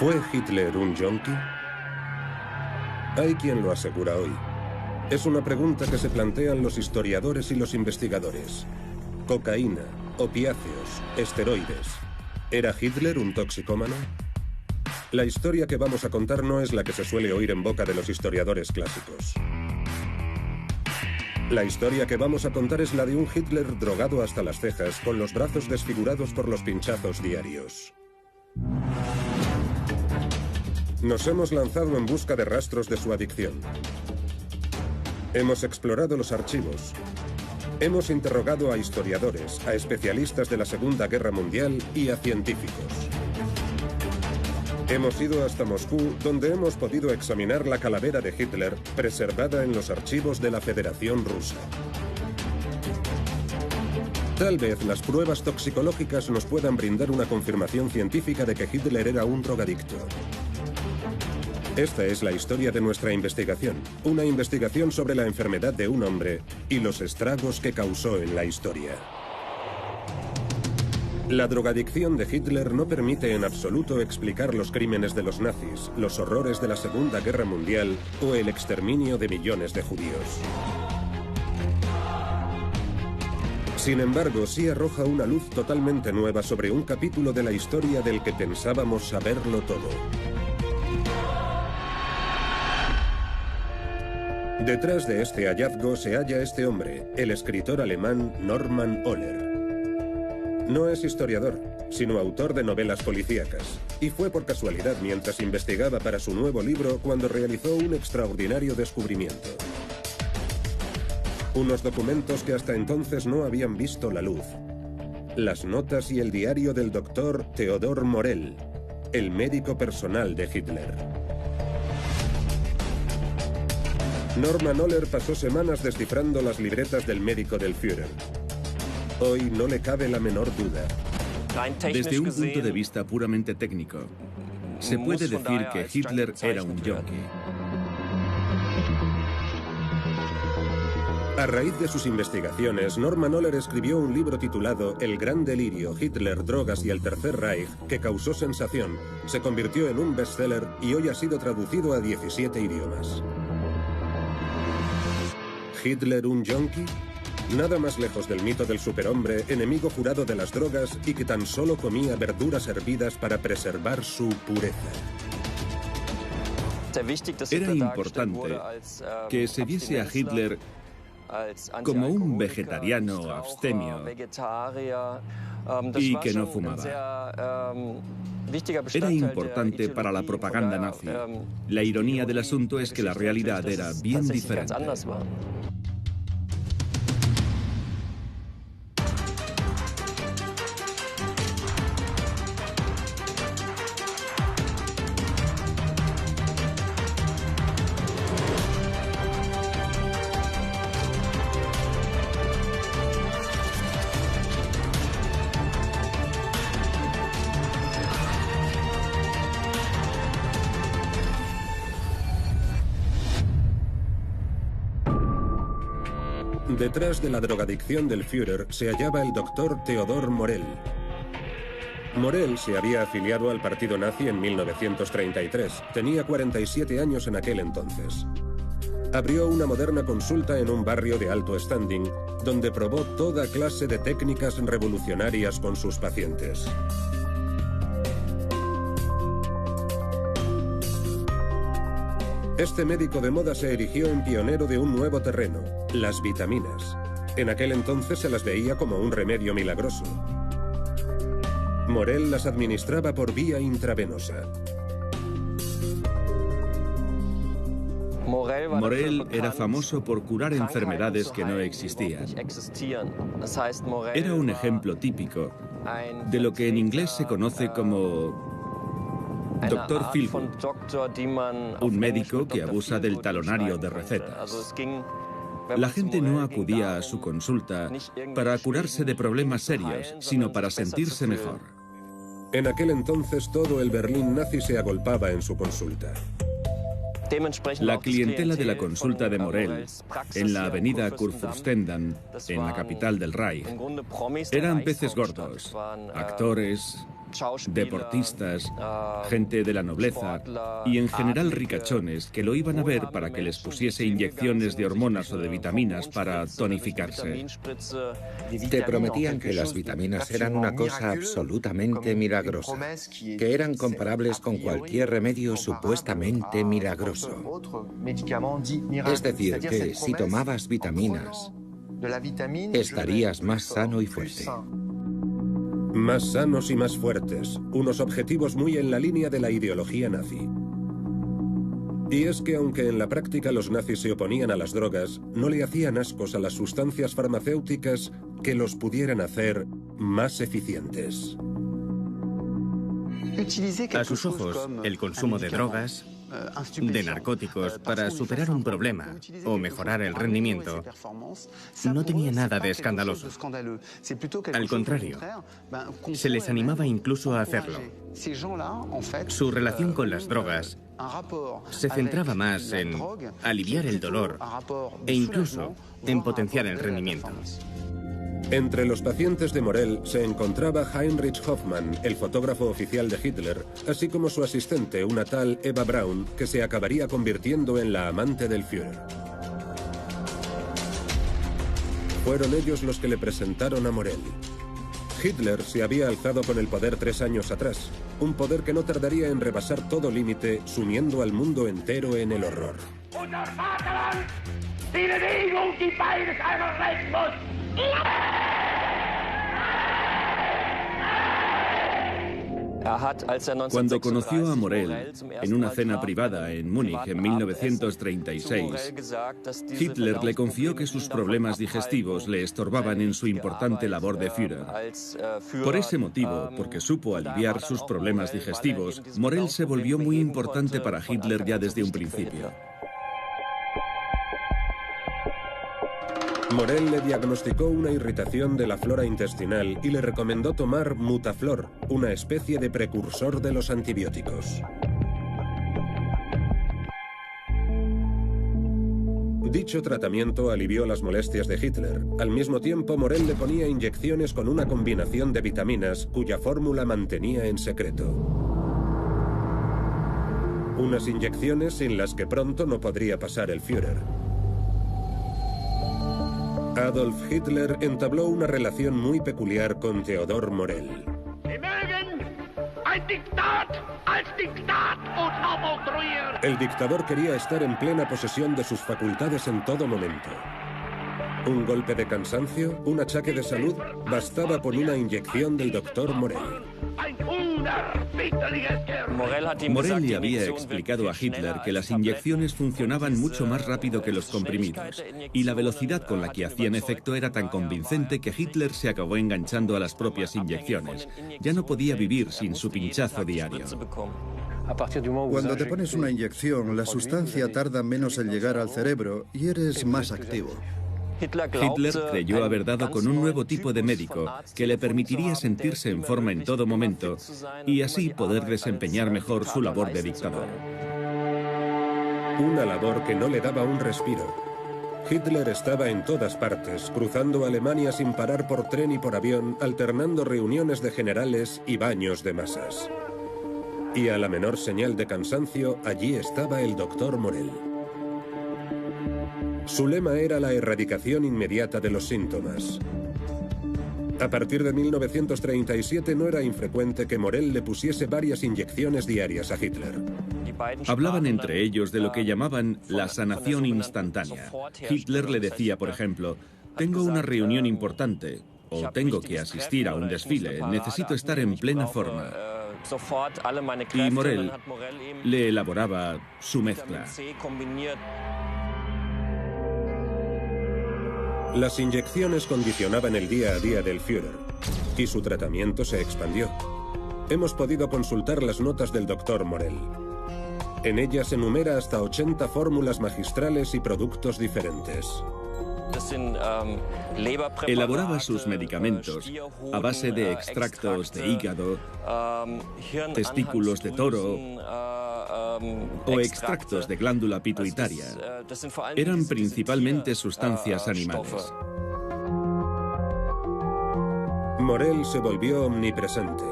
¿Fue Hitler un yonki? Hay quien lo asegura hoy. Es una pregunta que se plantean los historiadores y los investigadores. Cocaína, opiáceos, esteroides. ¿Era Hitler un toxicómano? La historia que vamos a contar no es la que se suele oír en boca de los historiadores clásicos. La historia que vamos a contar es la de un Hitler drogado hasta las cejas, con los brazos desfigurados por los pinchazos diarios. Nos hemos lanzado en busca de rastros de su adicción. Hemos explorado los archivos. Hemos interrogado a historiadores, a especialistas de la Segunda Guerra Mundial y a científicos. Hemos ido hasta Moscú, donde hemos podido examinar la calavera de Hitler, preservada en los archivos de la Federación Rusa. Tal vez las pruebas toxicológicas nos puedan brindar una confirmación científica de que Hitler era un drogadicto. Esta es la historia de nuestra investigación, una investigación sobre la enfermedad de un hombre y los estragos que causó en la historia. La drogadicción de Hitler no permite en absoluto explicar los crímenes de los nazis, los horrores de la Segunda Guerra Mundial o el exterminio de millones de judíos. Sin embargo, sí arroja una luz totalmente nueva sobre un capítulo de la historia del que pensábamos saberlo todo. Detrás de este hallazgo se halla este hombre, el escritor alemán Norman Ohler. No es historiador, sino autor de novelas policíacas, y fue por casualidad mientras investigaba para su nuevo libro cuando realizó un extraordinario descubrimiento. Unos documentos que hasta entonces no habían visto la luz. Las notas y el diario del doctor Theodor Morell, el médico personal de Hitler. Norman Ohler pasó semanas descifrando las libretas del médico del Führer. Hoy no le cabe la menor duda. Desde un punto de vista puramente técnico, se puede decir que Hitler era un yonki. A raíz de sus investigaciones, Norman Ohler escribió un libro titulado El Gran Delirio, Hitler, Drogas y el Tercer Reich, que causó sensación, se convirtió en un bestseller y hoy ha sido traducido a 17 idiomas. ¿Hitler un yonki? Nada más lejos del mito del superhombre, enemigo jurado de las drogas y que tan solo comía verduras hervidas para preservar su pureza. Era importante que se viese a Hitler como un vegetariano abstemio y que no fumaba. Era importante para la propaganda nazi. La ironía del asunto es que la realidad era bien diferente. Detrás de la drogadicción del Führer se hallaba el doctor Theodor Morell. Morell se había afiliado al partido nazi en 1933. Tenía 47 años en aquel entonces. Abrió una moderna consulta en un barrio de alto standing, donde probó toda clase de técnicas revolucionarias con sus pacientes. Este médico de moda se erigió en pionero de un nuevo terreno, las vitaminas. En aquel entonces se las veía como un remedio milagroso. Morell las administraba por vía intravenosa. Morell era famoso por curar enfermedades que no existían. Era un ejemplo típico de lo que en inglés se conoce como Dr. Feelgood, un médico que abusa del talonario de recetas. La gente no acudía a su consulta para curarse de problemas serios, sino para sentirse mejor. En aquel entonces todo el Berlín nazi se agolpaba en su consulta. La clientela de la consulta de Morell, en la avenida Kurfürstendamm, en la capital del Reich, eran peces gordos, actores, deportistas, gente de la nobleza y en general ricachones que lo iban a ver para que les pusiese inyecciones de hormonas o de vitaminas para tonificarse. Te prometían que las vitaminas eran una cosa absolutamente milagrosa, que eran comparables con cualquier remedio supuestamente milagroso. Es decir, que si tomabas vitaminas, estarías más sano y fuerte. Más sanos y más fuertes, unos objetivos muy en la línea de la ideología nazi. Y es que aunque en la práctica los nazis se oponían a las drogas, no le hacían ascos a las sustancias farmacéuticas que los pudieran hacer más eficientes. A sus ojos, el consumo de drogas, de narcóticos para superar un problema o mejorar el rendimiento no tenía nada de escandaloso. Al contrario, se les animaba incluso a hacerlo. Su relación con las drogas se centraba más en aliviar el dolor e incluso en potenciar el rendimiento. Entre los pacientes de Morell se encontraba Heinrich Hoffmann, el fotógrafo oficial de Hitler, así como su asistente, una tal Eva Braun, que se acabaría convirtiendo en la amante del Führer. Fueron ellos los que le presentaron a Morell. Hitler se había alzado con el poder 3 años atrás, un poder que no tardaría en rebasar todo límite, sumiendo al mundo entero en el horror. Cuando conoció a Morell en una cena privada en Múnich en 1936, Hitler le confió que sus problemas digestivos le estorbaban en su importante labor de Führer. Por ese motivo, porque supo aliviar sus problemas digestivos, Morell se volvió muy importante para Hitler ya desde un principio. Morell le diagnosticó una irritación de la flora intestinal y le recomendó tomar Mutaflor, una especie de precursor de los antibióticos. Dicho tratamiento alivió las molestias de Hitler. Al mismo tiempo, Morell le ponía inyecciones con una combinación de vitaminas cuya fórmula mantenía en secreto. Unas inyecciones sin las que pronto no podría pasar el Führer. Adolf Hitler entabló una relación muy peculiar con Theodor Morell. El dictador quería estar en plena posesión de sus facultades en todo momento. Un golpe de cansancio, un achaque de salud, bastaba con una inyección del doctor Morell. Morell le había explicado a Hitler que las inyecciones funcionaban mucho más rápido que los comprimidos, y la velocidad con la que hacían efecto era tan convincente que Hitler se acabó enganchando a las propias inyecciones. Ya no podía vivir sin su pinchazo diario. Cuando te pones una inyección, la sustancia tarda menos en llegar al cerebro y eres más activo. Hitler creyó haber dado con un nuevo tipo de médico que le permitiría sentirse en forma en todo momento y así poder desempeñar mejor su labor de dictador. Una labor que no le daba un respiro. Hitler estaba en todas partes, cruzando Alemania sin parar por tren y por avión, alternando reuniones de generales y baños de masas. Y a la menor señal de cansancio, allí estaba el doctor Morell. Su lema era la erradicación inmediata de los síntomas. A partir de 1937 no era infrecuente que Morell le pusiese varias inyecciones diarias a Hitler. Hablaban entre ellos de lo que llamaban la sanación instantánea. Hitler le decía, por ejemplo, tengo una reunión importante o tengo que asistir a un desfile, necesito estar en plena forma. Y Morell le elaboraba su mezcla. Las inyecciones condicionaban el día a día del Führer y su tratamiento se expandió. Hemos podido consultar las notas del doctor Morell. En ellas enumera hasta 80 fórmulas magistrales y productos diferentes. Elaboraba sus medicamentos a base de extractos de hígado, testículos de toro o extractos de glándula pituitaria. Eran principalmente sustancias animales. Morell se volvió omnipresente.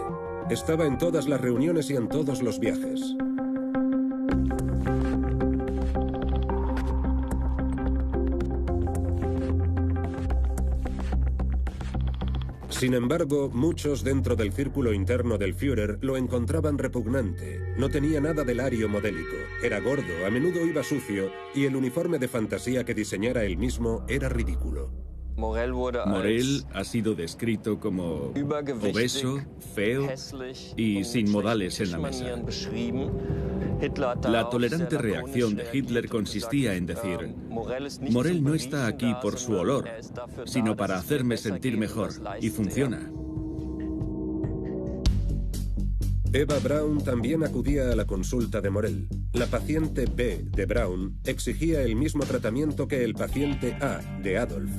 Estaba en todas las reuniones y en todos los viajes. Sin embargo, muchos dentro del círculo interno del Führer lo encontraban repugnante. No tenía nada del ario modélico. Era gordo, a menudo iba sucio, y el uniforme de fantasía que diseñara él mismo era ridículo. Morel ha sido descrito como obeso, feo y sin modales en la mesa. La tolerante reacción de Hitler consistía en decir: Morel no está aquí por su olor, sino para hacerme sentir mejor, y funciona. Eva Braun también acudía a la consulta de Morel. La paciente B de Braun exigía el mismo tratamiento que el paciente A de Adolf.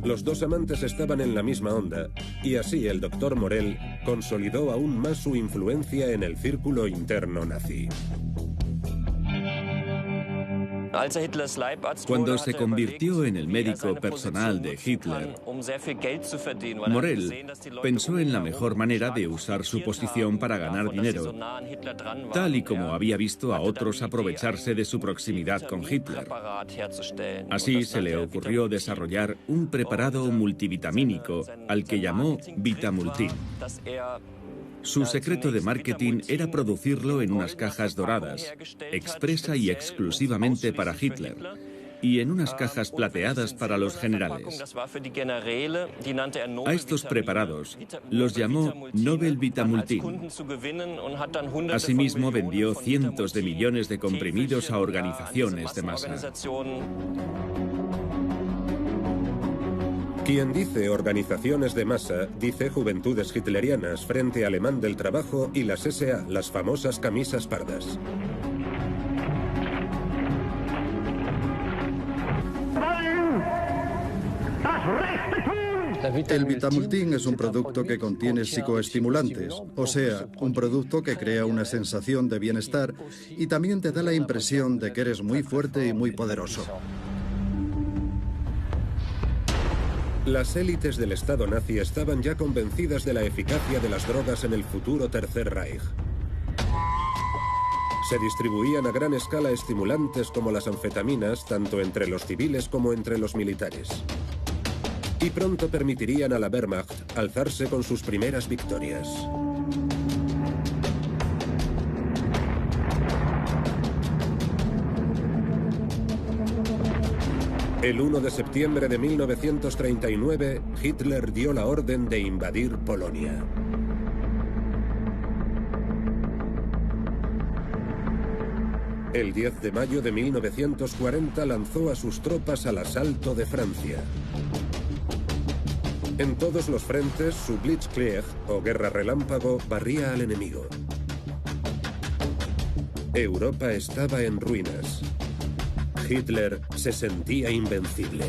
Los dos amantes estaban en la misma onda, y así el doctor Morel consolidó aún más su influencia en el círculo interno nazi. Cuando se convirtió en el médico personal de Hitler, Morel pensó en la mejor manera de usar su posición para ganar dinero, tal y como había visto a otros aprovecharse de su proximidad con Hitler. Así se le ocurrió desarrollar un preparado multivitamínico al que llamó Vitamultin. Su secreto de marketing era producirlo en unas cajas doradas, expresa y exclusivamente para Hitler, y en unas cajas plateadas para los generales. A estos preparados los llamó Nobel Vitamultin. Asimismo, vendió cientos de millones de comprimidos a organizaciones de masa. Quien dice organizaciones de masa, dice Juventudes Hitlerianas, Frente Alemán del Trabajo y las SA, las famosas camisas pardas. El Vitamultin es un producto que contiene psicoestimulantes, o sea, un producto que crea una sensación de bienestar y también te da la impresión de que eres muy fuerte y muy poderoso. Las élites del Estado nazi estaban ya convencidas de la eficacia de las drogas en el futuro Tercer Reich. Se distribuían a gran escala estimulantes como las anfetaminas, tanto entre los civiles como entre los militares. Y pronto permitirían a la Wehrmacht alzarse con sus primeras victorias. El 1 de septiembre de 1939, Hitler dio la orden de invadir Polonia. El 10 de mayo de 1940 lanzó a sus tropas al asalto de Francia. En todos los frentes, su Blitzkrieg, o guerra relámpago, barría al enemigo. Europa estaba en ruinas. Hitler se sentía invencible.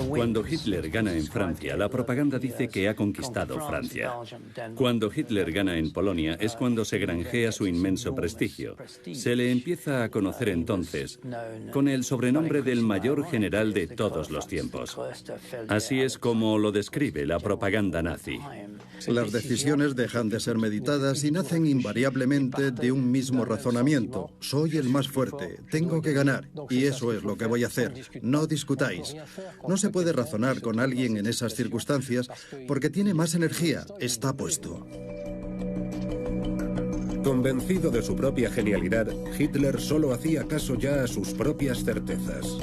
Cuando Hitler gana en Francia, la propaganda dice que ha conquistado Francia. Cuando Hitler gana en Polonia es cuando se granjea su inmenso prestigio. Se le empieza a conocer entonces con el sobrenombre del mayor general de todos los tiempos. Así es como lo describe la propaganda nazi. Las decisiones dejan de ser meditadas y nacen invariablemente de un mismo razonamiento. Soy el más fuerte, tengo que ganar, y eso es lo que voy a hacer. No discutáis. No se puede razonar con alguien en esas circunstancias porque tiene más energía, está puesto. Convencido de su propia genialidad, Hitler solo hacía caso ya a sus propias certezas.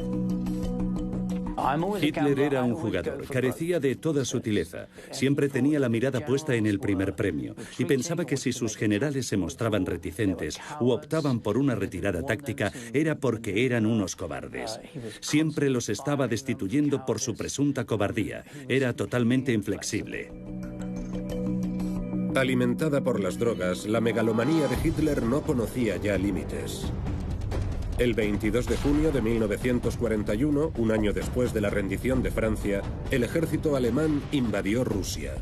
Hitler era un jugador, carecía de toda sutileza, siempre tenía la mirada puesta en el primer premio y pensaba que si sus generales se mostraban reticentes u optaban por una retirada táctica era porque eran unos cobardes. Siempre los estaba destituyendo por su presunta cobardía, era totalmente inflexible. Alimentada por las drogas, la megalomanía de Hitler no conocía ya límites. El 22 de junio de 1941, un año después de la rendición de Francia, el ejército alemán invadió Rusia.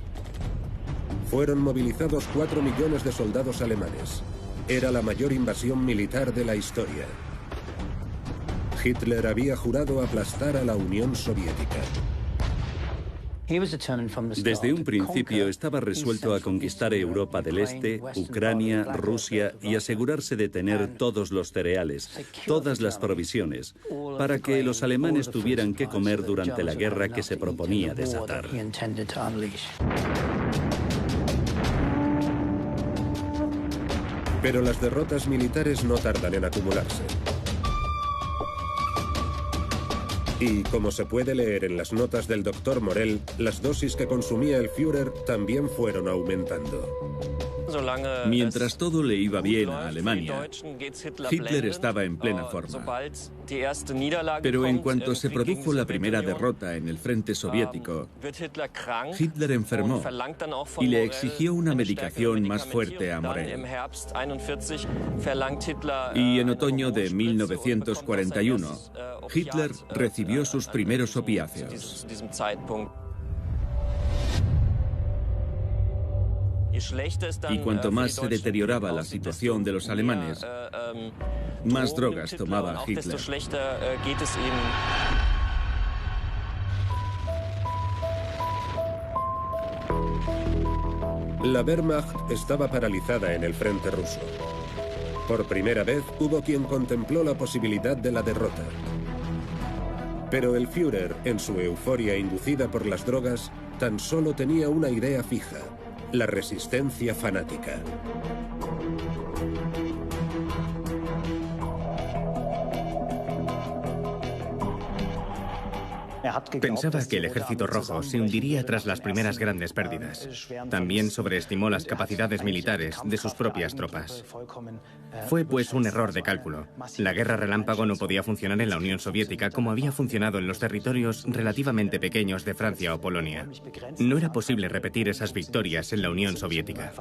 Fueron movilizados 4 millones de soldados alemanes. Era la mayor invasión militar de la historia. Hitler había jurado aplastar a la Unión Soviética. Desde un principio estaba resuelto a conquistar Europa del Este, Ucrania, Rusia y asegurarse de tener todos los cereales, todas las provisiones, para que los alemanes tuvieran que comer durante la guerra que se proponía desatar. Pero las derrotas militares no tardan en acumularse. Y, como se puede leer en las notas del Dr. Morell, las dosis que consumía el Führer también fueron aumentando. Mientras todo le iba bien a Alemania, Hitler estaba en plena forma. Pero en cuanto se produjo la primera derrota en el frente soviético, Hitler enfermó y le exigió una medicación más fuerte a Morell. Y en otoño de 1941, Hitler recibió sus primeros opiáceos. Y cuanto más se deterioraba la situación de los alemanes, más drogas tomaba Hitler. La Wehrmacht estaba paralizada en el frente ruso. Por primera vez hubo quien contempló la posibilidad de la derrota. Pero el Führer, en su euforia inducida por las drogas, tan solo tenía una idea fija: la resistencia fanática. Pensaba que el Ejército Rojo se hundiría tras las primeras grandes pérdidas. También sobreestimó las capacidades militares de sus propias tropas. Fue pues un error de cálculo. La guerra relámpago no podía funcionar en la Unión Soviética como había funcionado en los territorios relativamente pequeños de Francia o Polonia. No era posible repetir esas victorias en la Unión Soviética.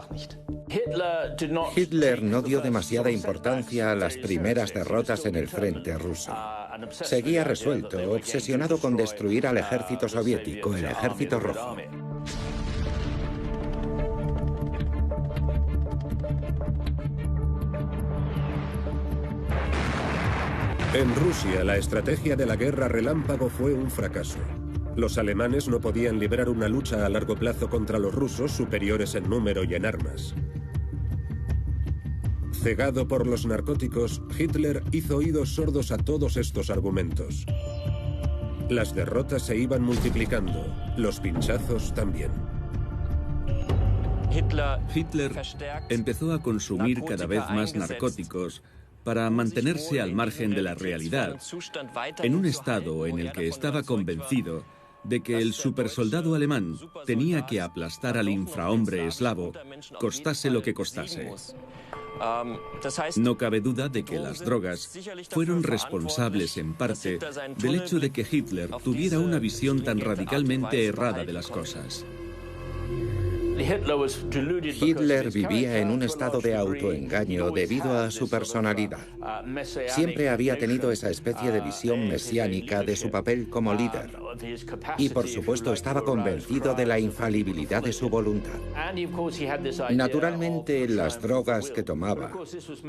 Hitler no dio demasiada importancia a las primeras derrotas en el frente ruso. Seguía resuelto, obsesionado con destruir al ejército soviético, el Ejército Rojo. En Rusia, la estrategia de la guerra relámpago fue un fracaso. Los alemanes no podían librar una lucha a largo plazo contra los rusos superiores en número y en armas. Cegado por los narcóticos, Hitler hizo oídos sordos a todos estos argumentos. Las derrotas se iban multiplicando, los pinchazos también. Hitler empezó a consumir cada vez más narcóticos para mantenerse al margen de la realidad, en un estado en el que estaba convencido de que el supersoldado alemán tenía que aplastar al infrahombre eslavo, costase lo que costase. No cabe duda de que las drogas fueron responsables en parte del hecho de que Hitler tuviera una visión tan radicalmente errada de las cosas. Hitler vivía en un estado de autoengaño debido a su personalidad. Siempre había tenido esa especie de visión mesiánica de su papel como líder. Y por supuesto estaba convencido de la infalibilidad de su voluntad. Naturalmente, las drogas que tomaba,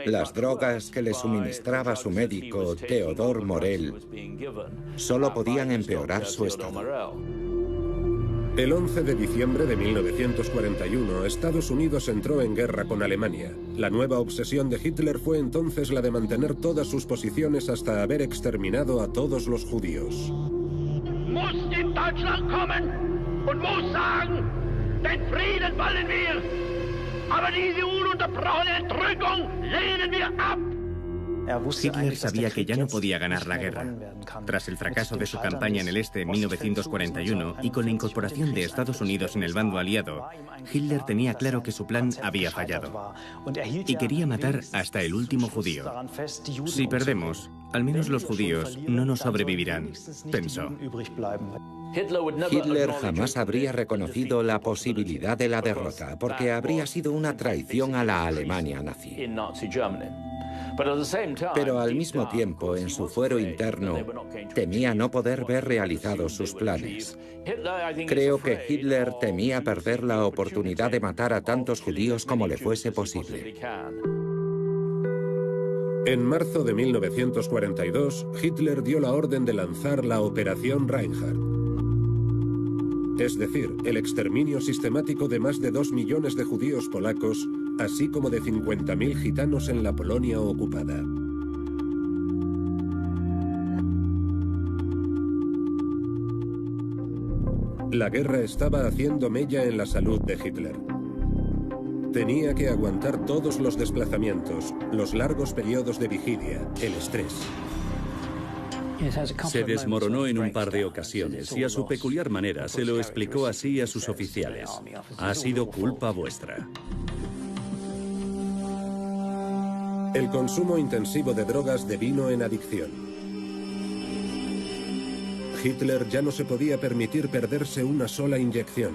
las drogas que le suministraba su médico, Theodor Morell, solo podían empeorar su estado. El 11 de diciembre de 1941, Estados Unidos entró en guerra con Alemania. La nueva obsesión de Hitler fue entonces la de mantener todas sus posiciones hasta haber exterminado a todos los judíos. Muss in Deutschland kommen und muss sagen, den Frieden wollen wir, aber diese ununterbrochene Entrückung lehnen wir ab. Hitler sabía que ya no podía ganar la guerra. Tras el fracaso de su campaña en el este en 1941 y con la incorporación de Estados Unidos en el bando aliado, Hitler tenía claro que su plan había fallado y quería matar hasta el último judío. Si perdemos, al menos los judíos no nos sobrevivirán, pensó. Hitler jamás habría reconocido la posibilidad de la derrota, porque habría sido una traición a la Alemania nazi. Pero al mismo tiempo, en su fuero interno, temía no poder ver realizados sus planes. Creo que Hitler temía perder la oportunidad de matar a tantos judíos como le fuese posible. En marzo de 1942, Hitler dio la orden de lanzar la Operación Reinhardt. es decir, el exterminio sistemático de más de 2 millones de judíos polacos, así como de 50.000 gitanos en la Polonia ocupada. La guerra estaba haciendo mella en la salud de Hitler. Tenía que aguantar todos los desplazamientos, los largos periodos de vigilia, el estrés. Se desmoronó en un par de ocasiones y a su peculiar manera se lo explicó así a sus oficiales. Ha sido culpa vuestra. El consumo intensivo de drogas devino en adicción. Hitler ya no se podía permitir perderse una sola inyección.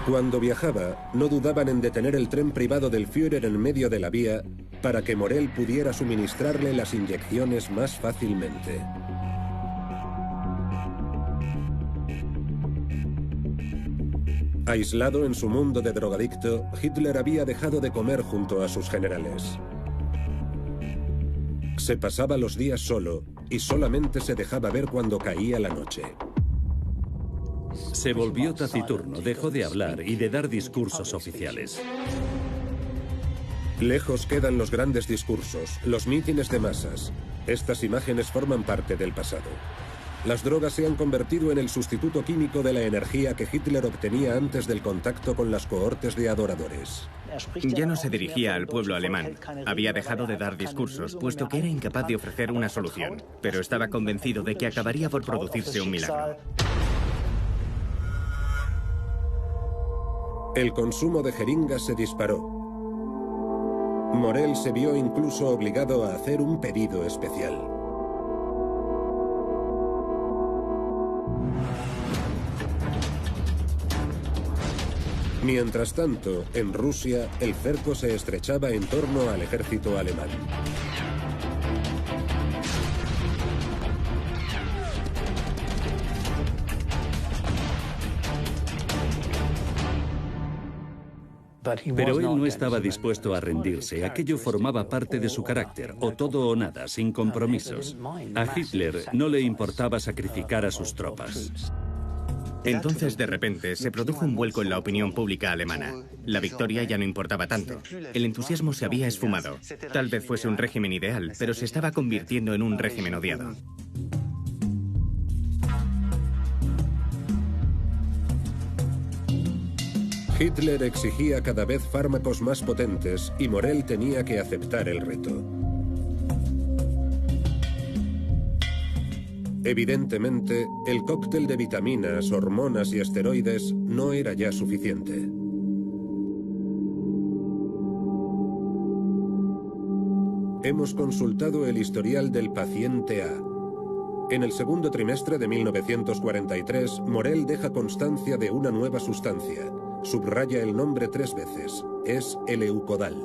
Cuando viajaba, no dudaban en detener el tren privado del Führer en medio de la vía para que Morell pudiera suministrarle las inyecciones más fácilmente. Aislado en su mundo de drogadicto, Hitler había dejado de comer junto a sus generales. Se pasaba los días solo y solamente se dejaba ver cuando caía la noche. Se volvió taciturno, dejó de hablar y de dar discursos oficiales. Lejos quedan los grandes discursos, los mítines de masas. Estas imágenes forman parte del pasado. Las drogas se han convertido en el sustituto químico de la energía que Hitler obtenía antes del contacto con las cohortes de adoradores. Ya no se dirigía al pueblo alemán. Había dejado de dar discursos, puesto que era incapaz de ofrecer una solución. Pero estaba convencido de que acabaría por producirse un milagro. El consumo de jeringas se disparó. Morell se vio incluso obligado a hacer un pedido especial. Mientras tanto, en Rusia, el cerco se estrechaba en torno al ejército alemán. Pero él no estaba dispuesto a rendirse. Aquello formaba parte de su carácter, o todo o nada, sin compromisos. A Hitler no le importaba sacrificar a sus tropas. Entonces, de repente, se produjo un vuelco en la opinión pública alemana. La victoria ya no importaba tanto. El entusiasmo se había esfumado. Tal vez fuese un régimen ideal, pero se estaba convirtiendo en un régimen odiado. Hitler exigía cada vez fármacos más potentes y Morell tenía que aceptar el reto. Evidentemente, el cóctel de vitaminas, hormonas y esteroides no era ya suficiente. Hemos consultado el historial del paciente A. En el segundo trimestre de 1943, Morell deja constancia de una nueva sustancia. Subraya el nombre 3 veces. Es el Leukodal.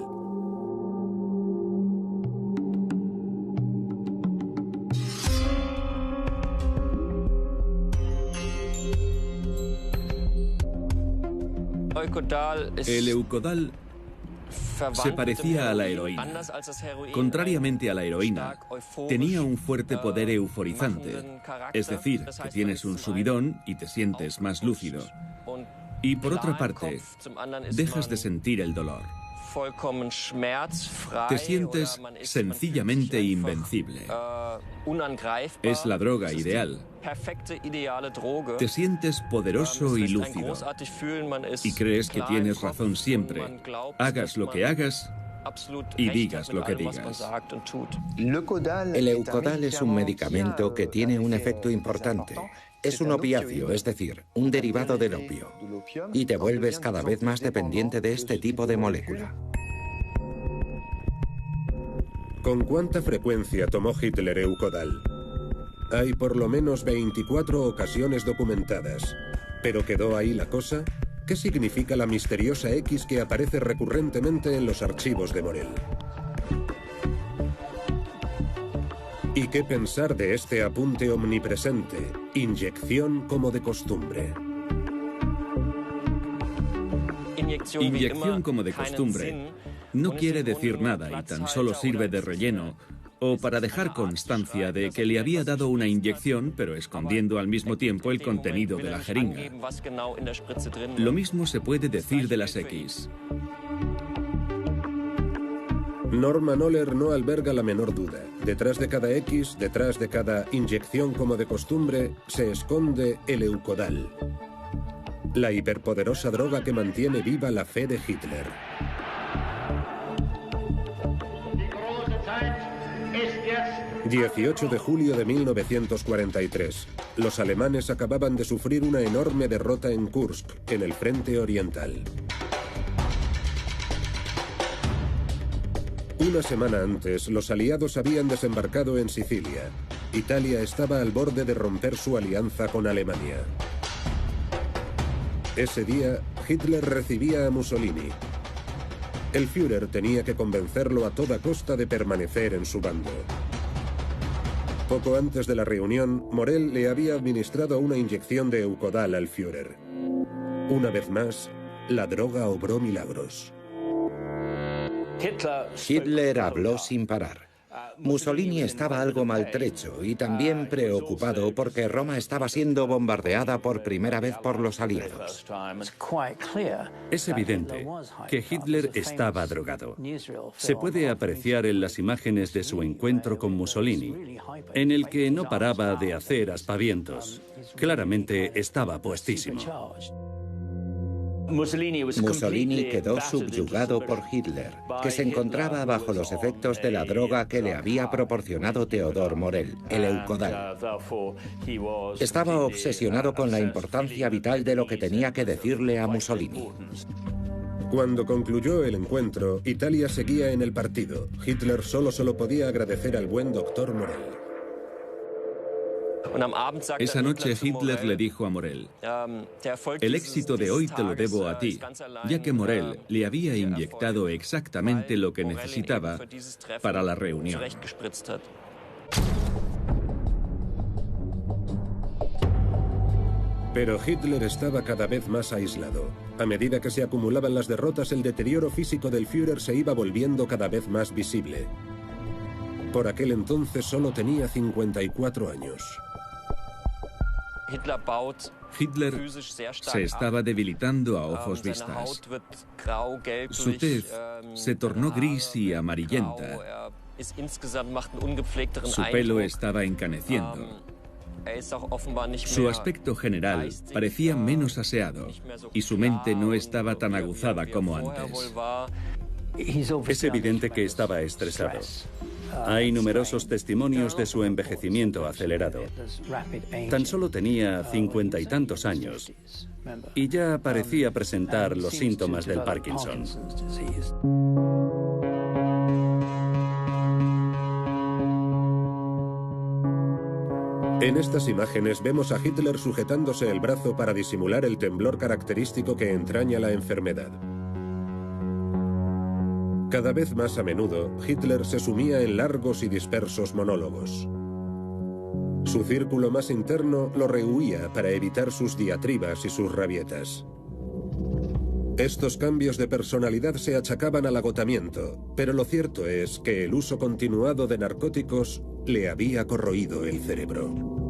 El Leukodal se parecía a la heroína. Contrariamente a la heroína, tenía un fuerte poder euforizante, es decir, que tienes un subidón y te sientes más lúcido. Y por otra parte, dejas de sentir el dolor. Te sientes sencillamente invencible. Es la droga ideal. Te sientes poderoso y lúcido. Y crees que tienes razón siempre. Hagas lo que hagas y digas lo que digas. El Leukodal es un medicamento que tiene un efecto importante. Es un opiáceo, es decir, un derivado del opio. Y te vuelves cada vez más dependiente de este tipo de molécula. ¿Con cuánta frecuencia tomó Hitler Leukodal? Hay por lo menos 24 ocasiones documentadas. ¿Pero quedó ahí la cosa? ¿Qué significa la misteriosa X que aparece recurrentemente en los archivos de Morell? ¿Y qué pensar de este apunte omnipresente? Inyección como de costumbre. Inyección como de costumbre no quiere decir nada y tan solo sirve de relleno o para dejar constancia de que le había dado una inyección, pero escondiendo al mismo tiempo el contenido de la jeringa. Lo mismo se puede decir de las X. Norman Ohler no alberga la menor duda. Detrás de cada X, detrás de cada inyección como de costumbre, se esconde el Eukodal, la hiperpoderosa droga que mantiene viva la fe de Hitler. 18 de julio de 1943. Los alemanes acababan de sufrir una enorme derrota en Kursk, en el frente oriental. Una semana antes, los aliados habían desembarcado en Sicilia. Italia estaba al borde de romper su alianza con Alemania. Ese día, Hitler recibía a Mussolini. El Führer tenía que convencerlo a toda costa de permanecer en su bando. Poco antes de la reunión, Morell le había administrado una inyección de Eukodal al Führer. Una vez más, la droga obró milagros. Hitler habló sin parar. Mussolini estaba algo maltrecho y también preocupado porque Roma estaba siendo bombardeada por primera vez por los aliados. Es evidente que Hitler estaba drogado. Se puede apreciar en las imágenes de su encuentro con Mussolini, en el que no paraba de hacer aspavientos. Claramente estaba puestísimo. Mussolini quedó subyugado por Hitler, que se encontraba bajo los efectos de la droga que le había proporcionado Theodor Morell, el Eukodal. Estaba obsesionado con la importancia vital de lo que tenía que decirle a Mussolini. Cuando concluyó el encuentro, Italia seguía en el partido. Hitler solo se lo podía agradecer al buen doctor Morell. Esa noche Hitler le dijo a Morell: el éxito de hoy te lo debo a ti, ya que Morell le había inyectado exactamente lo que necesitaba para la reunión. Pero Hitler estaba cada vez más aislado. A medida que se acumulaban las derrotas, el deterioro físico del Führer se iba volviendo cada vez más visible. Por aquel entonces solo tenía 54 años. Hitler se estaba debilitando a ojos vistas. Su tez se tornó gris y amarillenta. Su pelo estaba encaneciendo. Su aspecto general parecía menos aseado y su mente no estaba tan aguzada como antes. Es evidente que estaba estresado. Hay numerosos testimonios de su envejecimiento acelerado. Tan solo tenía 50 y tantos años y ya parecía presentar los síntomas del Parkinson. En estas imágenes vemos a Hitler sujetándose el brazo para disimular el temblor característico que entraña la enfermedad. Cada vez más a menudo, Hitler se sumía en largos y dispersos monólogos. Su círculo más interno lo rehuía para evitar sus diatribas y sus rabietas. Estos cambios de personalidad se achacaban al agotamiento, pero lo cierto es que el uso continuado de narcóticos le había corroído el cerebro.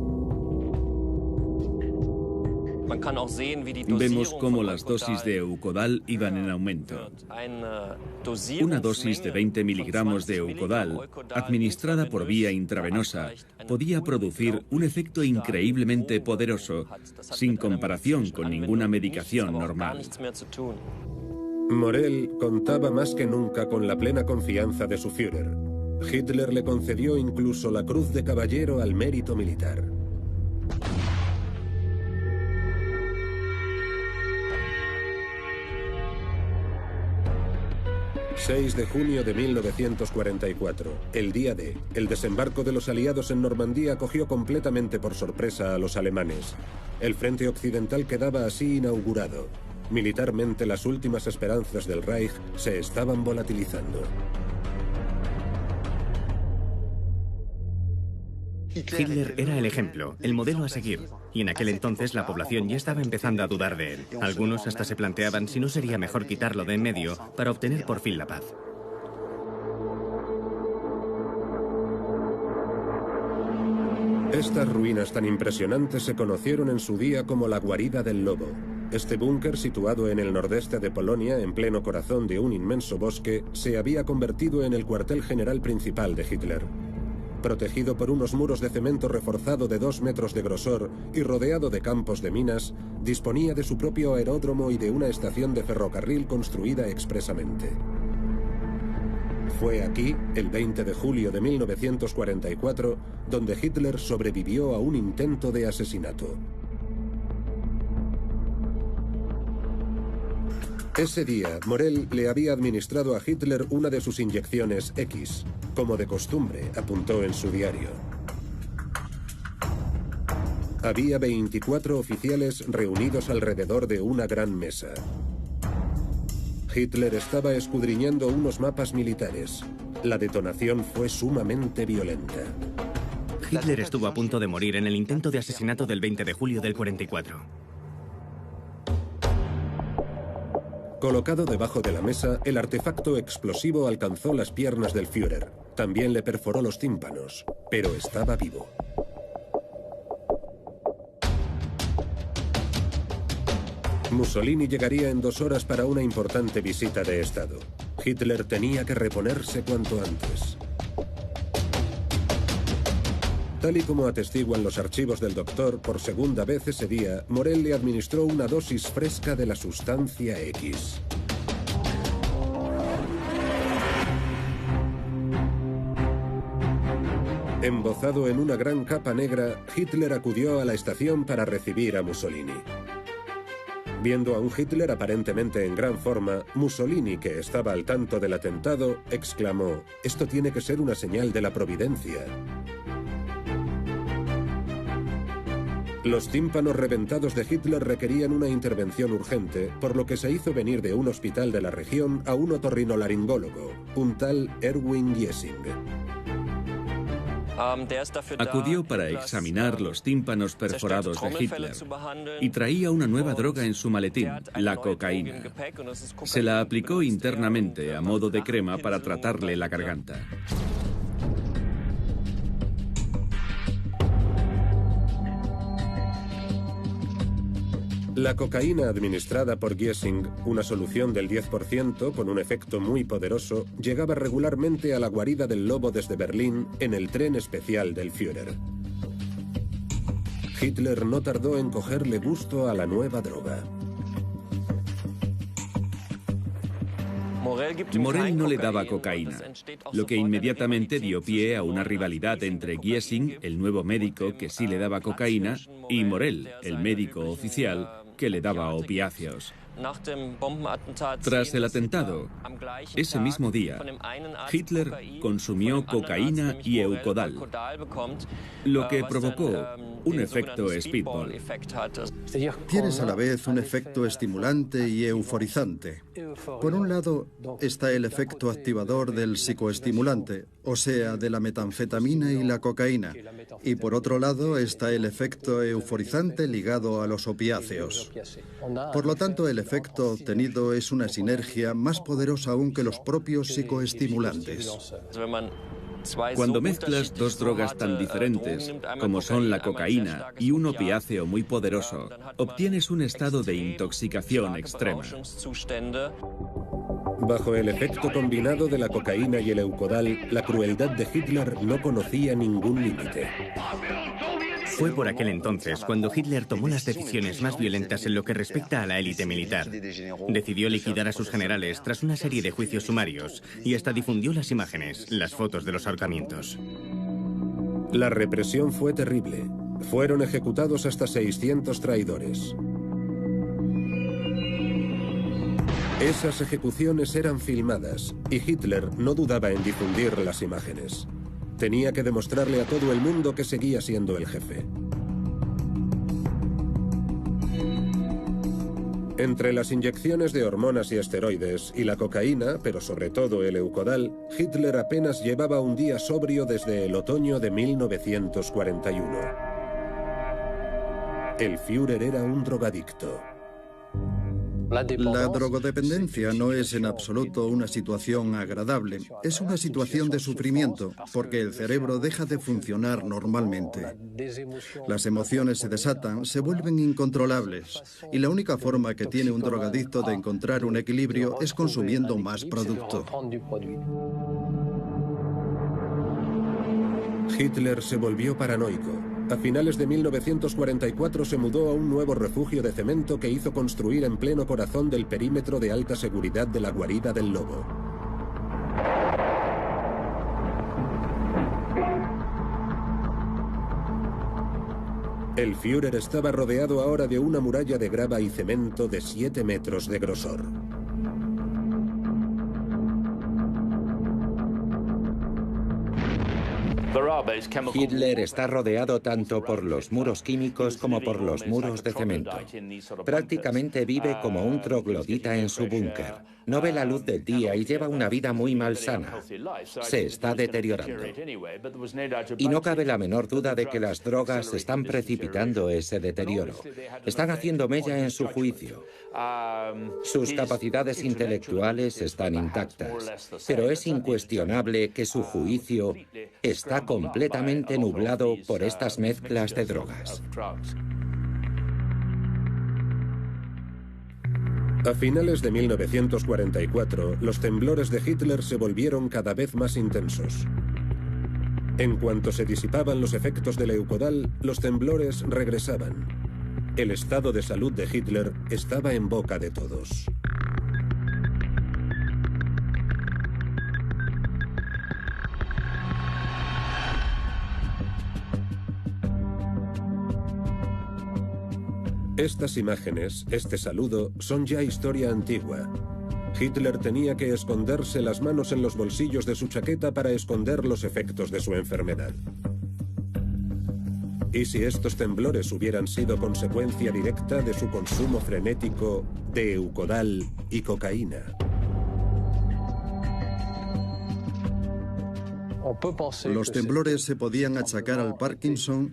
Vemos cómo las dosis de Eukodal iban en aumento. Una dosis de 20 miligramos de Eukodal, administrada por vía intravenosa, podía producir un efecto increíblemente poderoso, sin comparación con ninguna medicación normal. Morell contaba más que nunca con la plena confianza de su Führer. Hitler le concedió incluso la Cruz de Caballero al Mérito Militar. ...6 de junio de 1944, el día D. El desembarco de los aliados en Normandía cogió completamente por sorpresa a los alemanes. El frente occidental quedaba así inaugurado. Militarmente, las últimas esperanzas del Reich se estaban volatilizando. Hitler era el ejemplo, el modelo a seguir, y en aquel entonces la población ya estaba empezando a dudar de él. Algunos hasta se planteaban si no sería mejor quitarlo de en medio para obtener por fin la paz. Estas ruinas tan impresionantes se conocieron en su día como la guarida del lobo. Este búnker, situado en el nordeste de Polonia, en pleno corazón de un inmenso bosque, se había convertido en el cuartel general principal de Hitler. Protegido por unos muros de cemento reforzado de 2 metros de grosor y rodeado de campos de minas, disponía de su propio aeródromo y de una estación de ferrocarril construida expresamente. Fue aquí, el 20 de julio de 1944, donde Hitler sobrevivió a un intento de asesinato. Ese día, Morell le había administrado a Hitler una de sus inyecciones X, como de costumbre, apuntó en su diario. Había 24 oficiales reunidos alrededor de una gran mesa. Hitler estaba escudriñando unos mapas militares. La detonación fue sumamente violenta. Hitler estuvo a punto de morir en el intento de asesinato del 20 de julio del 44. Colocado debajo de la mesa, el artefacto explosivo alcanzó las piernas del Führer. También le perforó los tímpanos, pero estaba vivo. Mussolini llegaría en 2 horas para una importante visita de Estado. Hitler tenía que reponerse cuanto antes. Tal y como atestiguan los archivos del doctor, por segunda vez ese día, Morell le administró una dosis fresca de la sustancia X. Embozado en una gran capa negra, Hitler acudió a la estación para recibir a Mussolini. Viendo a un Hitler aparentemente en gran forma, Mussolini, que estaba al tanto del atentado, exclamó: «Esto tiene que ser una señal de la providencia». Los tímpanos reventados de Hitler requerían una intervención urgente, por lo que se hizo venir de un hospital de la región a un otorrinolaringólogo, un tal Erwin Giesing. Acudió para examinar los tímpanos perforados de Hitler y traía una nueva droga en su maletín, la cocaína. Se la aplicó internamente a modo de crema para tratarle la garganta. La cocaína administrada por Giesing, una solución del 10% con un efecto muy poderoso, llegaba regularmente a la guarida del lobo desde Berlín en el tren especial del Führer. Hitler no tardó en cogerle gusto a la nueva droga. Morell no le daba cocaína, lo que inmediatamente dio pie a una rivalidad entre Giesing, el nuevo médico que sí le daba cocaína, y Morell, el médico oficial, que le daba opiáceos. Tras el atentado, ese mismo día, Hitler consumió cocaína y Eukodal, lo que provocó un efecto speedball. Tienes a la vez un efecto estimulante y euforizante. Por un lado está el efecto activador del psicoestimulante, o sea, de la metanfetamina y la cocaína, y por otro lado está el efecto euforizante ligado a los opiáceos. Por lo tanto, el efecto obtenido es una sinergia más poderosa aún que los propios psicoestimulantes. Cuando mezclas 2 drogas tan diferentes, como son la cocaína y un opiáceo muy poderoso, obtienes un estado de intoxicación extrema. Bajo el efecto combinado de la cocaína y el Eukodal, la crueldad de Hitler no conocía ningún límite. Fue por aquel entonces cuando Hitler tomó las decisiones más violentas en lo que respecta a la élite militar. Decidió liquidar a sus generales tras una serie de juicios sumarios y hasta difundió las imágenes, las fotos de los ahorcamientos. La represión fue terrible. Fueron ejecutados hasta 600 traidores. Esas ejecuciones eran filmadas y Hitler no dudaba en difundir las imágenes. Tenía que demostrarle a todo el mundo que seguía siendo el jefe. Entre las inyecciones de hormonas y esteroides y la cocaína, pero sobre todo el Eukodal, Hitler apenas llevaba un día sobrio desde el otoño de 1941. El Führer era un drogadicto. La drogodependencia no es en absoluto una situación agradable. Es una situación de sufrimiento, porque el cerebro deja de funcionar normalmente. Las emociones se desatan, se vuelven incontrolables, y la única forma que tiene un drogadicto de encontrar un equilibrio es consumiendo más producto. Hitler se volvió paranoico. A finales de 1944 se mudó a un nuevo refugio de cemento que hizo construir en pleno corazón del perímetro de alta seguridad de la guarida del lobo. El Führer estaba rodeado ahora de una muralla de grava y cemento de 7 metros de grosor. Hitler está rodeado tanto por los muros químicos como por los muros de cemento. Prácticamente vive como un troglodita en su búnker. No ve la luz del día y lleva una vida muy malsana. Se está deteriorando. Y no cabe la menor duda de que las drogas están precipitando ese deterioro. Están haciendo mella en su juicio. Sus capacidades intelectuales están intactas, pero es incuestionable que su juicio está completamente nublado por estas mezclas de drogas. A finales de 1944, los temblores de Hitler se volvieron cada vez más intensos. En cuanto se disipaban los efectos del Leukodal, los temblores regresaban. El estado de salud de Hitler estaba en boca de todos. Estas imágenes, este saludo, son ya historia antigua. Hitler tenía que esconderse las manos en los bolsillos de su chaqueta para esconder los efectos de su enfermedad. ¿Y si estos temblores hubieran sido consecuencia directa de su consumo frenético de Leukodal y cocaína? Los temblores se podían achacar al Parkinson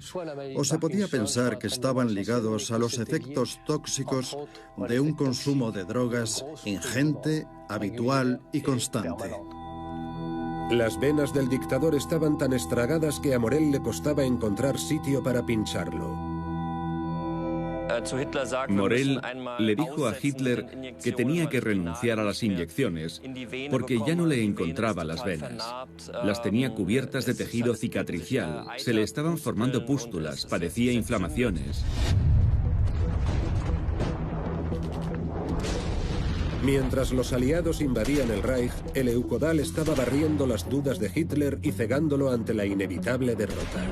o se podía pensar que estaban ligados a los efectos tóxicos de un consumo de drogas ingente, habitual y constante. Las venas del dictador estaban tan estragadas que a Morell le costaba encontrar sitio para pincharlo. Morell le dijo a Hitler que tenía que renunciar a las inyecciones porque ya no le encontraba las venas. Las tenía cubiertas de tejido cicatricial, se le estaban formando pústulas, padecía inflamaciones. Mientras los aliados invadían el Reich, el Leukodal estaba barriendo las dudas de Hitler y cegándolo ante la inevitable derrota.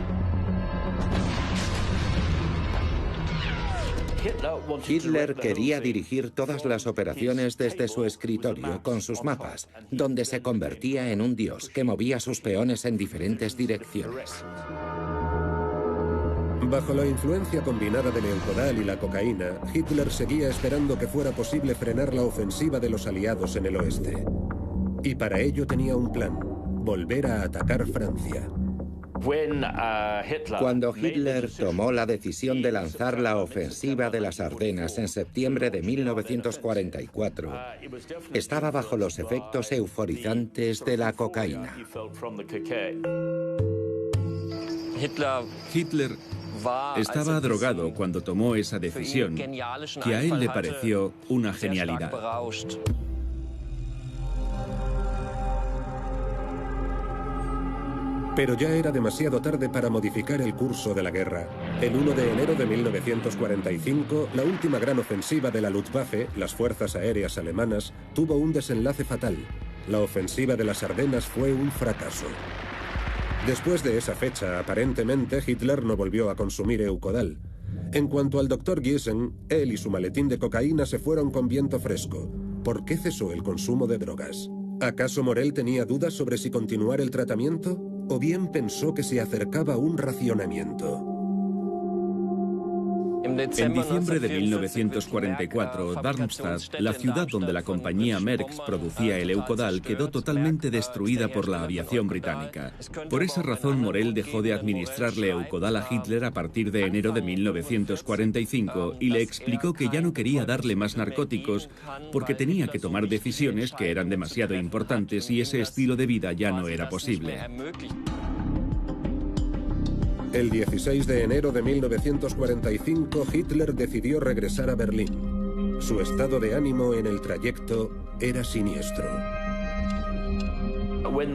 Hitler quería dirigir todas las operaciones desde su escritorio con sus mapas, donde se convertía en un dios que movía sus peones en diferentes direcciones. Bajo la influencia combinada del Leukodal y la cocaína, Hitler seguía esperando que fuera posible frenar la ofensiva de los aliados en el oeste. Y para ello tenía un plan: volver a atacar Francia. Cuando Hitler tomó la decisión de lanzar la ofensiva de las Ardenas en septiembre de 1944, estaba bajo los efectos euforizantes de la cocaína. Hitler estaba drogado cuando tomó esa decisión, que a él le pareció una genialidad. Pero ya era demasiado tarde para modificar el curso de la guerra. El 1 de enero de 1945, la última gran ofensiva de la Luftwaffe, las fuerzas aéreas alemanas, tuvo un desenlace fatal. La ofensiva de las Ardenas fue un fracaso. Después de esa fecha, aparentemente, Hitler no volvió a consumir Leukodal. En cuanto al Dr. Giesen, él y su maletín de cocaína se fueron con viento fresco. ¿Por qué cesó el consumo de drogas? ¿Acaso Morell tenía dudas sobre si continuar el tratamiento? ¿O bien pensó que se acercaba un racionamiento? En diciembre de 1944, Darmstadt, la ciudad donde la compañía Merckx producía el Eukodal, quedó totalmente destruida por la aviación británica. Por esa razón, Morell dejó de administrarle Eukodal a Hitler a partir de enero de 1945 y le explicó que ya no quería darle más narcóticos porque tenía que tomar decisiones que eran demasiado importantes y ese estilo de vida ya no era posible. El 16 de enero de 1945, Hitler decidió regresar a Berlín. Su estado de ánimo en el trayecto era siniestro.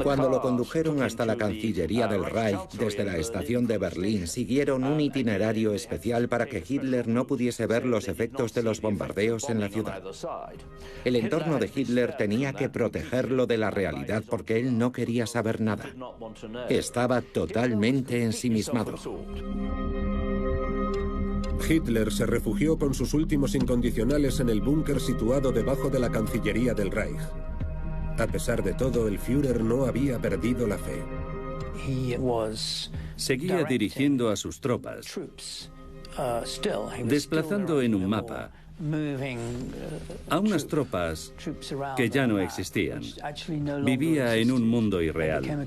Cuando lo condujeron hasta la Cancillería del Reich desde la estación de Berlín, siguieron un itinerario especial para que Hitler no pudiese ver los efectos de los bombardeos en la ciudad. El entorno de Hitler tenía que protegerlo de la realidad porque él no quería saber nada. Estaba totalmente ensimismado. Hitler se refugió con sus últimos incondicionales en el búnker situado debajo de la Cancillería del Reich. A pesar de todo, el Führer no había perdido la fe. Seguía dirigiendo a sus tropas, desplazando en un mapa a unas tropas que ya no existían. Vivía en un mundo irreal,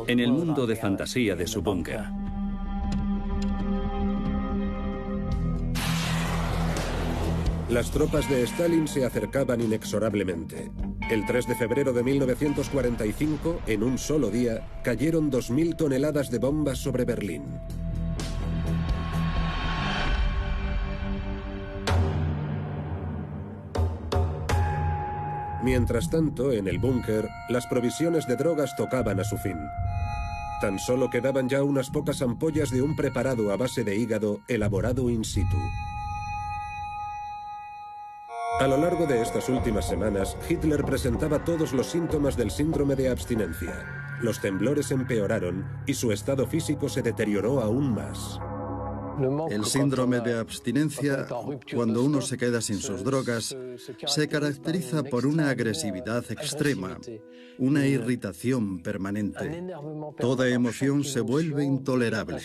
en el mundo de fantasía de su búnker. Las tropas de Stalin se acercaban inexorablemente. El 3 de febrero de 1945, en un solo día, cayeron 2.000 toneladas de bombas sobre Berlín. Mientras tanto, en el búnker, las provisiones de drogas tocaban a su fin. Tan solo quedaban ya unas pocas ampollas de un preparado a base de hígado elaborado in situ. A lo largo de estas últimas semanas, Hitler presentaba todos los síntomas del síndrome de abstinencia. Los temblores empeoraron y su estado físico se deterioró aún más. El síndrome de abstinencia, cuando uno se queda sin sus drogas, se caracteriza por una agresividad extrema, una irritación permanente. Toda emoción se vuelve intolerable.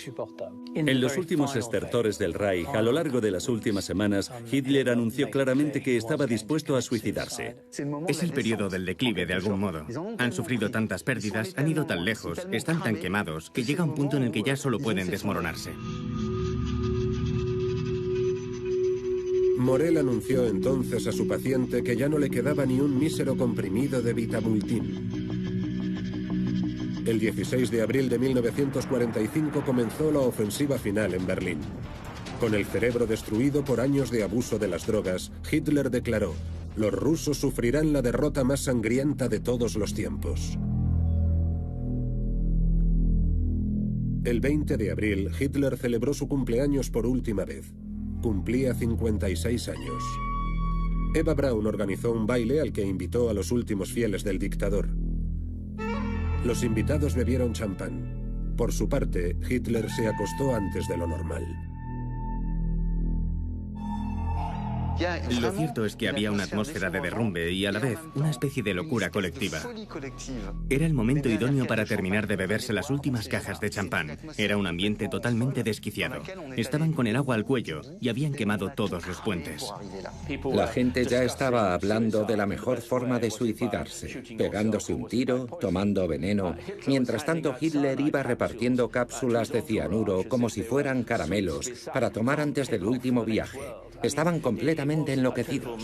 En los últimos estertores del Reich, a lo largo de las últimas semanas, Hitler anunció claramente que estaba dispuesto a suicidarse. Es el periodo del declive, de algún modo. Han sufrido tantas pérdidas, han ido tan lejos, están tan quemados, que llega un punto en el que ya solo pueden desmoronarse. Morell anunció entonces a su paciente que ya no le quedaba ni un mísero comprimido de Vitamultin. El 16 de abril de 1945 comenzó la ofensiva final en Berlín. Con el cerebro destruido por años de abuso de las drogas, Hitler declaró: "Los rusos sufrirán la derrota más sangrienta de todos los tiempos". El 20 de abril, Hitler celebró su cumpleaños por última vez. Cumplía 56 años. Eva Braun organizó un baile al que invitó a los últimos fieles del dictador. Los invitados bebieron champán. Por su parte, Hitler se acostó antes de lo normal. Lo cierto es que había una atmósfera de derrumbe y a la vez una especie de locura colectiva. Era el momento idóneo para terminar de beberse las últimas cajas de champán. Era un ambiente totalmente desquiciado. Estaban con el agua al cuello y habían quemado todos los puentes. La gente ya estaba hablando de la mejor forma de suicidarse, pegándose un tiro, tomando veneno. Mientras tanto, Hitler iba repartiendo cápsulas de cianuro como si fueran caramelos para tomar antes del último viaje. Estaban completamente enloquecidos.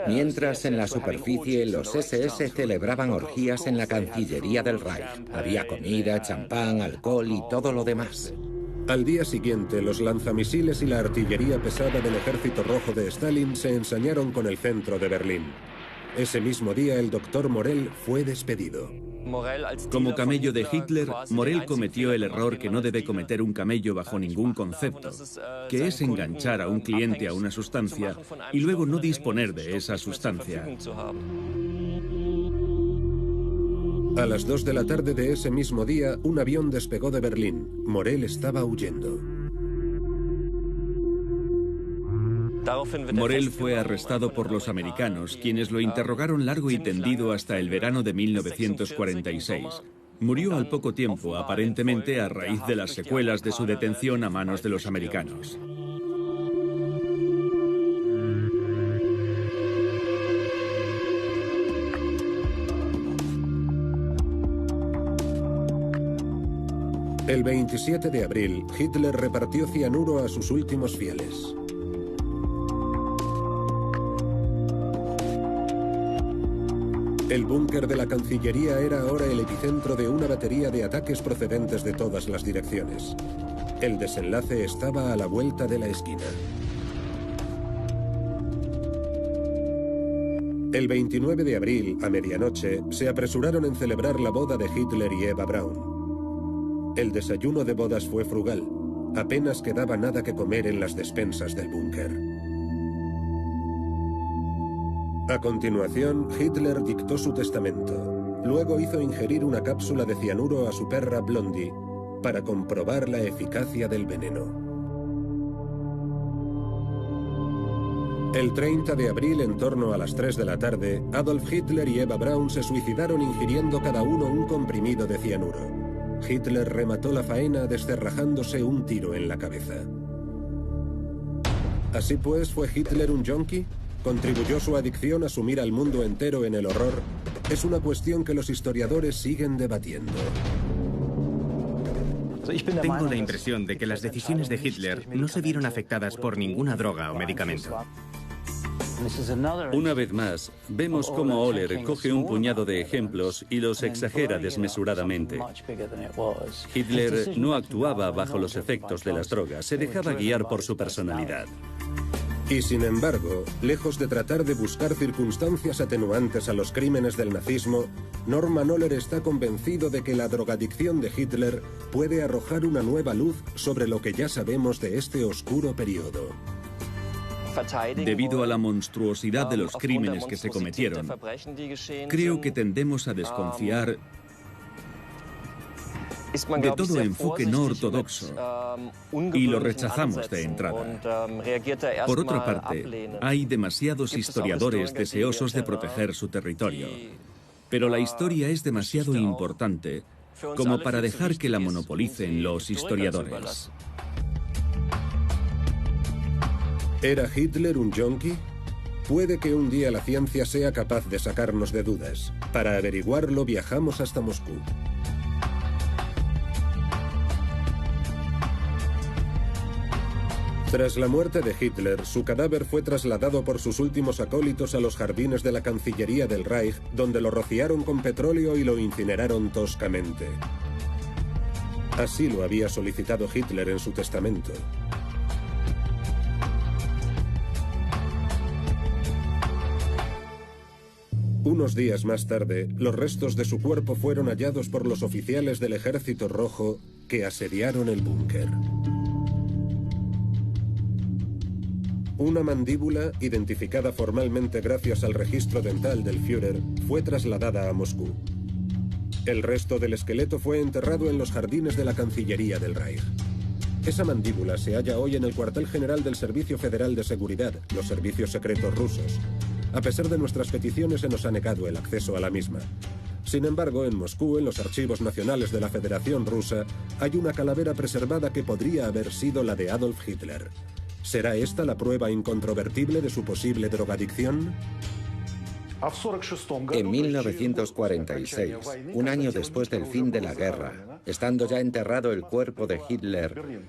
Mientras en la superficie los SS celebraban orgías en la Cancillería del Reich. Había comida, champán, alcohol y todo lo demás. Al día siguiente, los lanzamisiles y la artillería pesada del Ejército Rojo de Stalin se ensañaron con el centro de Berlín. Ese mismo día, el doctor Morell fue despedido. Como camello de Hitler, Morell cometió el error que no debe cometer un camello bajo ningún concepto, que es enganchar a un cliente a una sustancia y luego no disponer de esa sustancia. A las 2 de la tarde de ese mismo día, un avión despegó de Berlín. Morell estaba huyendo. Morell fue arrestado por los americanos, quienes lo interrogaron largo y tendido hasta el verano de 1946. Murió al poco tiempo, aparentemente a raíz de las secuelas de su detención a manos de los americanos. El 27 de abril, Hitler repartió cianuro a sus últimos fieles. El búnker de la Cancillería era ahora el epicentro de una batería de ataques procedentes de todas las direcciones. El desenlace estaba a la vuelta de la esquina. El 29 de abril, a medianoche, se apresuraron en celebrar la boda de Hitler y Eva Braun. El desayuno de bodas fue frugal. Apenas quedaba nada que comer en las despensas del búnker. A continuación, Hitler dictó su testamento. Luego hizo ingerir una cápsula de cianuro a su perra Blondie para comprobar la eficacia del veneno. El 30 de abril, en torno a las 3 de la tarde, Adolf Hitler y Eva Braun se suicidaron ingiriendo cada uno un comprimido de cianuro. Hitler remató la faena descerrajándose un tiro en la cabeza. Así pues, ¿fue Hitler un yonki? ¿Contribuyó su adicción a sumir al mundo entero en el horror? Es una cuestión que los historiadores siguen debatiendo. Tengo la impresión de que las decisiones de Hitler no se vieron afectadas por ninguna droga o medicamento. Una vez más, vemos cómo Oller coge un puñado de ejemplos y los exagera desmesuradamente. Hitler no actuaba bajo los efectos de las drogas, se dejaba guiar por su personalidad. Y sin embargo, lejos de tratar de buscar circunstancias atenuantes a los crímenes del nazismo, Norman Oller está convencido de que la drogadicción de Hitler puede arrojar una nueva luz sobre lo que ya sabemos de este oscuro periodo. Debido a la monstruosidad de los crímenes que se cometieron, creo que tendemos a desconfiar de todo enfoque no ortodoxo y lo rechazamos de entrada. Por otra parte, hay demasiados historiadores deseosos de proteger su territorio, pero la historia es demasiado importante como para dejar que la monopolicen los historiadores. ¿Era Hitler un yonki? Puede que un día la ciencia sea capaz de sacarnos de dudas. Para averiguarlo, viajamos hasta Moscú. Tras la muerte de Hitler, su cadáver fue trasladado por sus últimos acólitos a los jardines de la Cancillería del Reich, donde lo rociaron con petróleo y lo incineraron toscamente. Así lo había solicitado Hitler en su testamento. Unos días más tarde, los restos de su cuerpo fueron hallados por los oficiales del Ejército Rojo que asediaron el búnker. Una mandíbula, identificada formalmente gracias al registro dental del Führer, fue trasladada a Moscú. El resto del esqueleto fue enterrado en los jardines de la Cancillería del Reich. Esa mandíbula se halla hoy en el cuartel general del Servicio Federal de Seguridad, los servicios secretos rusos. A pesar de nuestras peticiones, se nos ha negado el acceso a la misma. Sin embargo, en Moscú, en los archivos nacionales de la Federación Rusa, hay una calavera preservada que podría haber sido la de Adolf Hitler. ¿Será esta la prueba incontrovertible de su posible drogadicción? En 1946, un año después del fin de la guerra, estando ya enterrado el cuerpo de Hitler,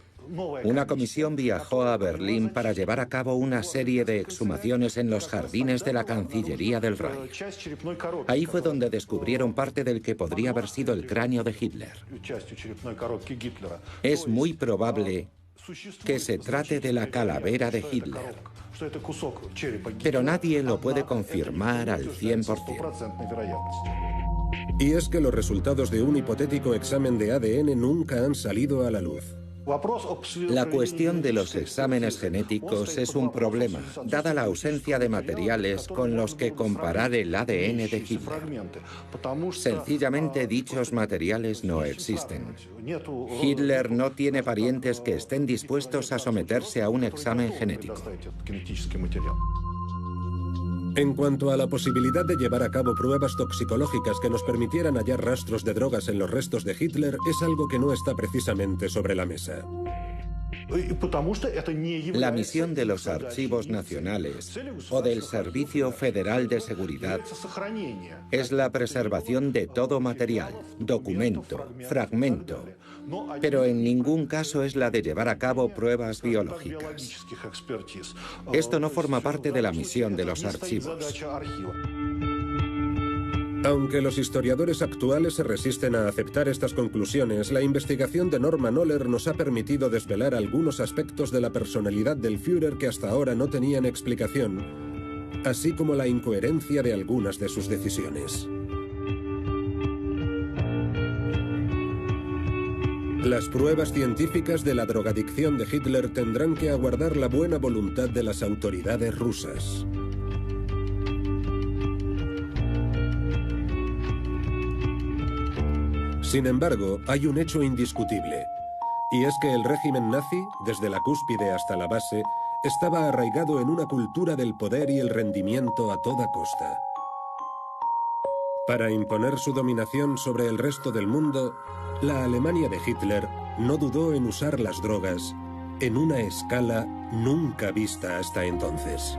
una comisión viajó a Berlín para llevar a cabo una serie de exhumaciones en los jardines de la Cancillería del Reich. Ahí fue donde descubrieron parte del que podría haber sido el cráneo de Hitler. Es muy probable que se trate de la calavera de Hitler, pero nadie lo puede confirmar al 100%. Y es que los resultados de un hipotético examen de ADN nunca han salido a la luz. La cuestión de los exámenes genéticos es un problema, dada la ausencia de materiales con los que comparar el ADN de Hitler. Sencillamente, dichos materiales no existen. Hitler no tiene parientes que estén dispuestos a someterse a un examen genético. En cuanto a la posibilidad de llevar a cabo pruebas toxicológicas que nos permitieran hallar rastros de drogas en los restos de Hitler, es algo que no está precisamente sobre la mesa. La misión de los archivos nacionales o del Servicio Federal de Seguridad es la preservación de todo material, documento, fragmento, pero en ningún caso es la de llevar a cabo pruebas biológicas. Esto no forma parte de la misión de los archivos. Aunque los historiadores actuales se resisten a aceptar estas conclusiones, la investigación de Norman Ohler nos ha permitido desvelar algunos aspectos de la personalidad del Führer que hasta ahora no tenían explicación, así como la incoherencia de algunas de sus decisiones. Las pruebas científicas de la drogadicción de Hitler tendrán que aguardar la buena voluntad de las autoridades rusas. Sin embargo, hay un hecho indiscutible, y es que el régimen nazi, desde la cúspide hasta la base, estaba arraigado en una cultura del poder y el rendimiento a toda costa. Para imponer su dominación sobre el resto del mundo, la Alemania de Hitler no dudó en usar las drogas en una escala nunca vista hasta entonces.